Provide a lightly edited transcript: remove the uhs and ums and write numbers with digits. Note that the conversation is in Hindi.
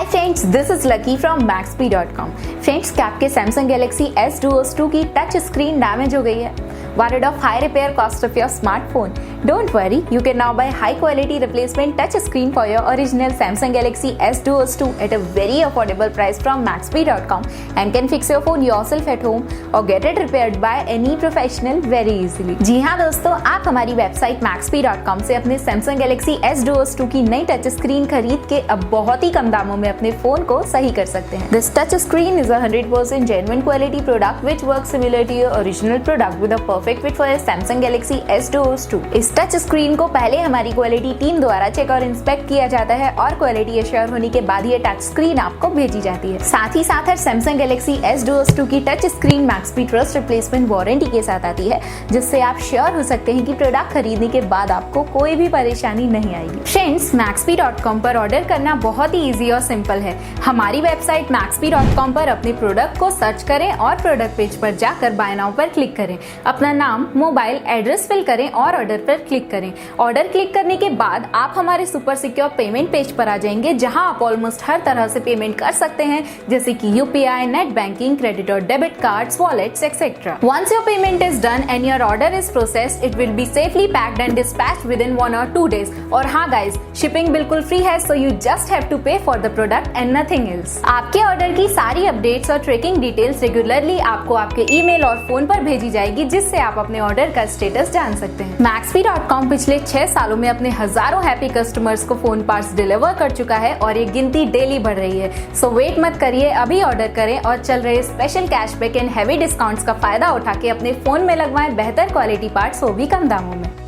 Friends, this is lucky from Maxbhi.com। Friends, क्या आपके Samsung Galaxy S Duos 2 की टच स्क्रीन डैमेज हो गई है? Worried of high repair cost of your smartphone? Don't worry, you can now buy high quality replacement touch screen for your original Samsung Galaxy S Duos 2 at a very affordable price from Maxbhi.com and can fix your phone yourself at home or get it repaired by any professional very easily। जी हाँ दोस्तों, आप हमारी वेबसाइट Maxbhi.com से अपने Samsung Galaxy S Duos 2 की नई टच स्क्रीन खरीद के अब बहुत ही कम दामों में अपने फोन को सही कर सकते हैं। This touch screen is a 100% genuine quality product which works similar to your original product with a perfect fit for your Samsung Galaxy S Duos 2। इस टच स्क्रीन को पहले हमारी क्वालिटी टीम द्वारा चेक और इंस्पेक्ट किया जाता है और क्वालिटी एश्योर होने के बाद ये टच स्क्रीन आपको भेजी जाती है। साथ ही साथ Samsung Galaxy S Duos 2 की touch screen Maxbhi trust replacement warranty के साथ आती है, जिससे आप श्योर हो सकते हैं कि प्रोडक्ट खरीदने के बाद आपको कोई भी परेशानी नहीं आएगी। फ्रेंड्स, Maxbhi.com पर ऑर्डर करना बहुत ही इजी और सिंपल है। हमारी वेबसाइट Maxbhi.com पर अपने प्रोडक्ट को सर्च करें और प्रोडक्ट पेज पर जाकर बाय नाउ पर क्लिक करें। अपना नाम, मोबाइल एड्रेस फिल करें और ऑर्डर पर क्लिक करें। ऑर्डर क्लिक करने के बाद आप हमारे सुपर सिक्योर पेमेंट पेज पर आ जाएंगे, जहां आप ऑलमोस्ट हर तरह से पेमेंट कर सकते हैं, जैसे कि यूपीआई, नेट बैंकिंग, क्रेडिट और debit cards, wallets etcetera. Once your payment is done and your order is processed, it will be safely packed and dispatched within 1 or 2 days। और हाँ गाइज, शिपिंग बिल्कुल फ्री है, so you just have to pay for the product and nothing else. आपके ऑर्डर की सारी अपडेट्स और ट्रैकिंग डिटेल्स रेगुलरली आपको आपके ईमेल और फोन पर भेजी जाएगी, जिससे आप अपने ऑर्डर का स्टेटस जान सकते हैं। Maxbhi.com पिछले 6 सालों में अपने हजारों हैप्पी कस्टमर्स को फोन पार्ट्स डिलीवर कर चुका है और ये गिनती डेली बढ़ रही है। सो वेट मत करिए, अभी ऑर्डर करें और चल रहे special cashback and heavy discounts का फायदा उठा के अपने फोन में लगवाएं बेहतर क्वालिटी पार्ट्स, वो भी कम दामों में।